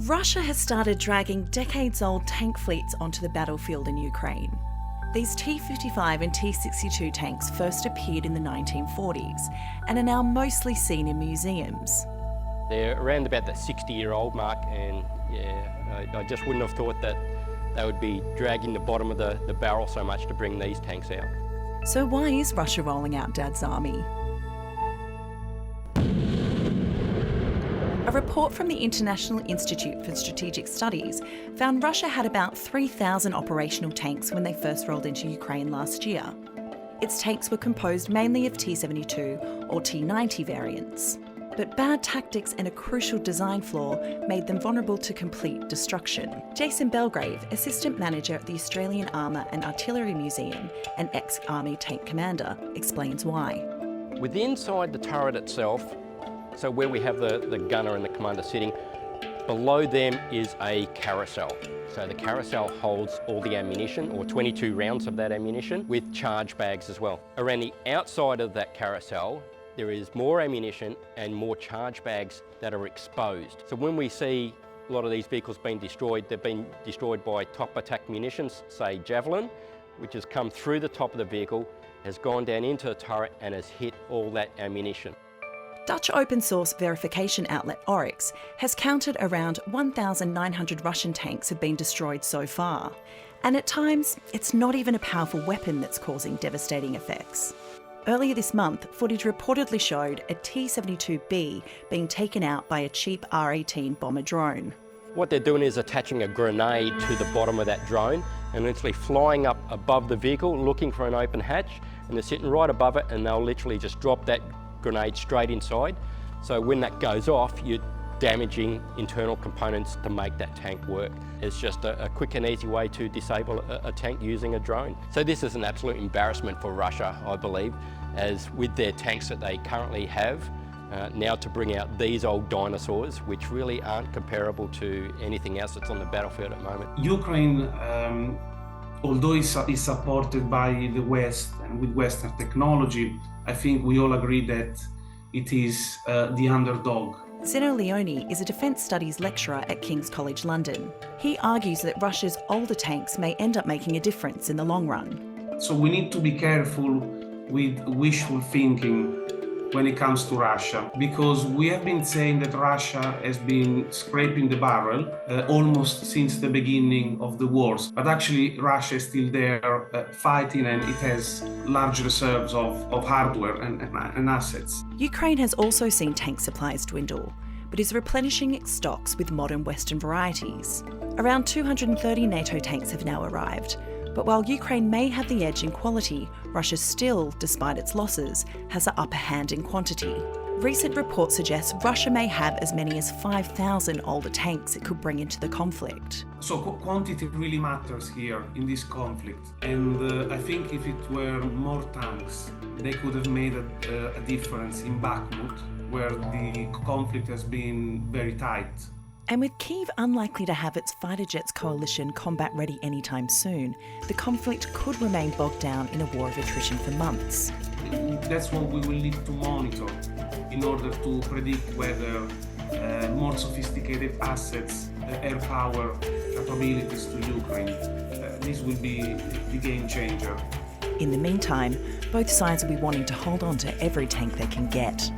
Russia has started dragging decades-old tank fleets onto the battlefield in Ukraine. These T-55 and T-62 tanks first appeared in the 1940s and are now mostly seen in museums. They're around about that 60-year-old mark, and I just wouldn't have thought that they would be dragging the bottom of the barrel so much to bring these tanks out. So why is Russia rolling out Dad's army? A report from the International Institute for Strategic Studies found Russia had about 3,000 operational tanks when they first rolled into Ukraine last year. Its tanks were composed mainly of T-72 or T-90 variants. But bad tactics and a crucial design flaw made them vulnerable to complete destruction. Jason Belgrave, Assistant Manager at the Australian Armour and Artillery Museum and ex-Army tank commander, explains why. With inside the turret itself, so where we have the gunner and the commander sitting, below them is a carousel. So the carousel holds all the ammunition, or 22 rounds of that ammunition, with charge bags as well. Around the outside of that carousel, there is more ammunition and more charge bags that are exposed. So when we see a lot of these vehicles being destroyed, they've been destroyed by top attack munitions, say Javelin, which has come through the top of the vehicle, has gone down into the turret and has hit all that ammunition. Dutch open source verification outlet Oryx has counted around 1,900 Russian tanks have been destroyed so far. And at times, it's not even a powerful weapon that's causing devastating effects. Earlier this month, footage reportedly showed a T-72B being taken out by a cheap R-18 bomber drone. What they're doing is attaching a grenade to the bottom of that drone and literally flying up above the vehicle looking for an open hatch, and they're sitting right above it, and they'll literally just drop that grenade straight inside. So when that goes off, you're damaging internal components to make that tank work. It's just a quick and easy way to disable a tank using a drone. So this is an absolute embarrassment for Russia, I believe, as with their tanks that they currently have, now to bring out these old dinosaurs, which really aren't comparable to anything else that's on the battlefield at the moment. Ukraine, although is supported by the West and with Western technology, I think we all agree that it is the underdog. Zeno Leone is a defence studies lecturer at King's College London. He argues that Russia's older tanks may end up making a difference in the long run. So we need to be careful with wishful thinking when it comes to Russia, because we have been saying that Russia has been scraping the barrel almost since the beginning of the wars. But actually Russia is still there fighting, and it has large reserves of hardware and assets. Ukraine has also seen tank supplies dwindle, but is replenishing its stocks with modern Western varieties. Around 230 NATO tanks have now arrived. But while Ukraine may have the edge in quality, Russia still, despite its losses, has the upper hand in quantity. Recent reports suggest Russia may have as many as 5,000 older tanks it could bring into the conflict. So quantity really matters here in this conflict. And I think if it were more tanks, they could have made a difference in Bakhmut, where the conflict has been very tight. And with Kyiv unlikely to have its fighter jets coalition combat ready anytime soon, the conflict could remain bogged down in a war of attrition for months. That's what we will need to monitor in order to predict whether more sophisticated assets, air power capabilities to Ukraine, this will be the game changer. In the meantime, both sides will be wanting to hold on to every tank they can get.